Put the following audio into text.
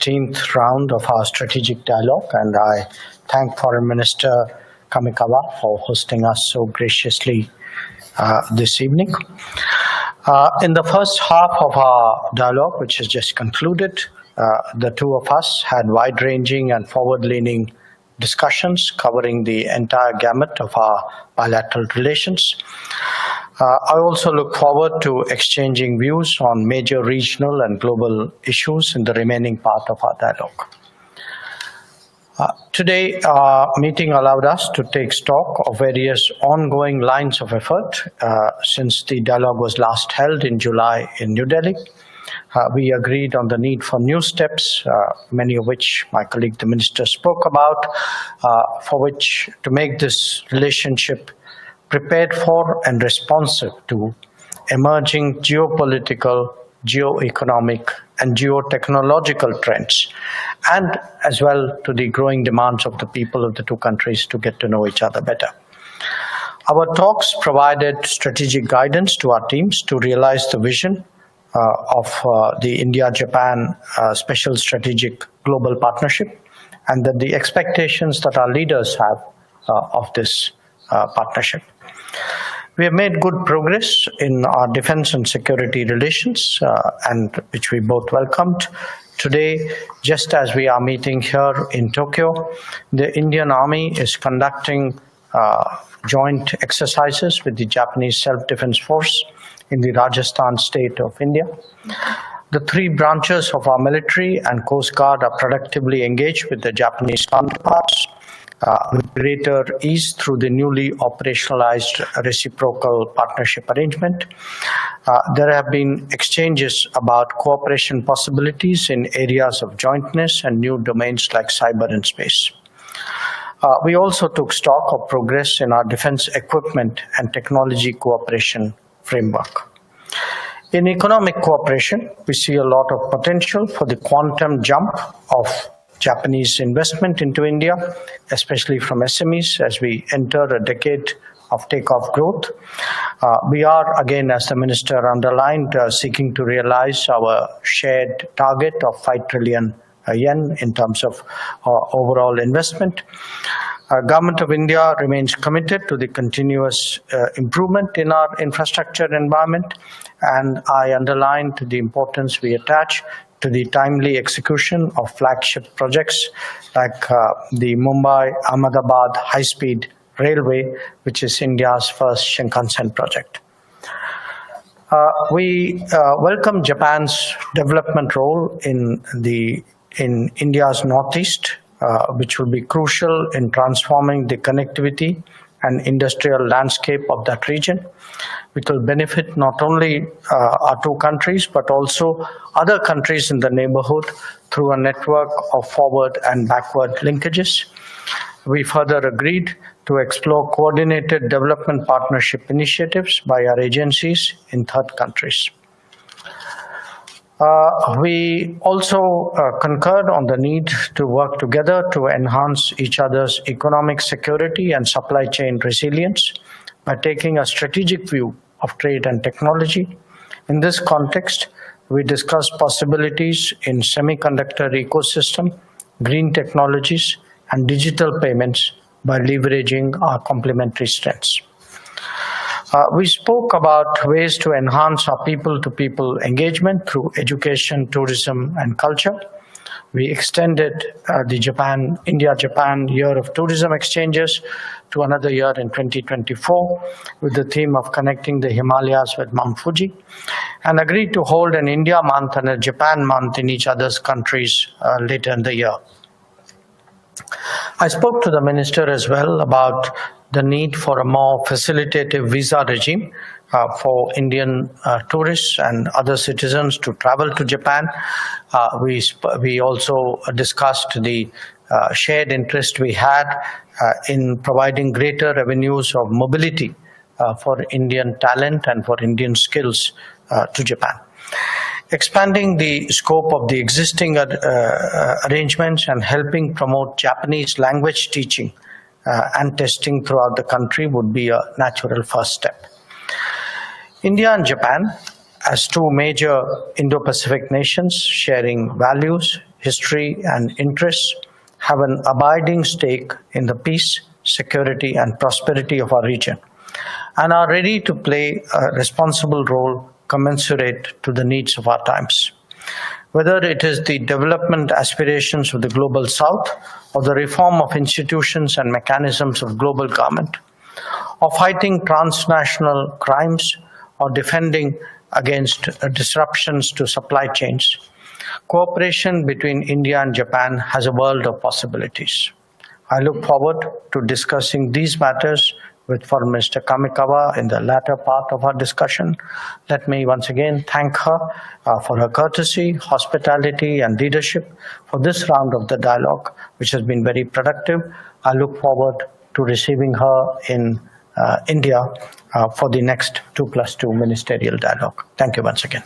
16th round of our strategic dialogue, and I thank Foreign Minister Kamikawa for hosting us so graciously this evening. In the first half of our dialogue, which has just concluded, the two of us had wide-ranging and forward-leaning discussions covering the entire gamut of our bilateral relations. I also look forward to exchanging views on major regional and global issues in the remaining part of our dialogue. Today, our meeting allowed us to take stock of various ongoing lines of effort since the dialogue was last held in July in New Delhi. We agreed on the need for new steps, many of which my colleague the Minister spoke about, for which to make this relationship prepared for and responsive to emerging geopolitical, geo-economic and geotechnological trends, and as well to the growing demands of the people of the two countries to get to know each other better. Our talks provided strategic guidance to our teams to realize the vision of the India-Japan Special Strategic Global Partnership, and that the expectations that our leaders have of this partnership. We have made good progress in our defense and security relations, and which we both welcomed. Today, just as we are meeting here in Tokyo, the Indian Army is conducting joint exercises with the Japanese Self-Defense Force in the Rajasthan state of India. The three branches of our military and Coast Guard are productively engaged with the Japanese counterparts with greater ease through the newly operationalized reciprocal partnership arrangement. There have been exchanges about cooperation possibilities in areas of jointness and new domains like cyber and space. We also took stock of progress in our defense equipment and technology cooperation framework. In economic cooperation, we see a lot of potential for the quantum jump of Japanese investment into India, especially from SMEs as we enter a decade of takeoff growth. We are, again, as the Minister underlined, seeking to realize our shared target of 5 trillion yen in terms of overall investment. Government of India remains committed to the continuous improvement in our infrastructure environment, and I underlined the importance we attach to the timely execution of flagship projects like the Mumbai-Ahmedabad high-speed railway, which is India's first Shinkansen project. We welcome Japan's development role in India's Northeast, which will be crucial in transforming the connectivity and industrial landscape of that region, which will benefit not only our two countries, but also other countries in the neighborhood through a network of forward and backward linkages. We further agreed to explore coordinated development partnership initiatives by our agencies in third countries. We also concurred on the need to work together to enhance each other's economic security and supply chain resilience by taking a strategic view of trade and technology. In this context, we discussed possibilities in semiconductor ecosystem, green technologies, and digital payments by leveraging our complementary strengths. We spoke about ways to enhance our people-to-people engagement through education, tourism, and culture. We extended the India-Japan Year of Tourism Exchanges to another year in 2024 with the theme of connecting the Himalayas with Mount Fuji, and agreed to hold an India month and a Japan month in each other's countries later in the year. I spoke to the Minister as well about the need for a more facilitative visa regime for Indian tourists and other citizens to travel to Japan. We also discussed the shared interest we had in providing greater avenues of mobility for Indian talent and for Indian skills to Japan. Expanding the scope of the existing arrangements and helping promote Japanese language teaching and testing throughout the country would be a natural first step. India and Japan, as two major Indo-Pacific nations sharing values, history, and interests, have an abiding stake in the peace, security, and prosperity of our region, and are ready to play a responsible role commensurate to the needs of our times. Whether it is the development aspirations of the Global South or the reform of institutions and mechanisms of global government, or fighting transnational crimes or defending against disruptions to supply chains, cooperation between India and Japan has a world of possibilities. I look forward to discussing these matters with Foreign Minister Kamikawa in the latter part of our discussion. Let me once again thank her for her courtesy, hospitality, and leadership for this round of the dialogue, which has been very productive. I look forward to receiving her in India for the next 2+2 ministerial dialogue. Thank you once again.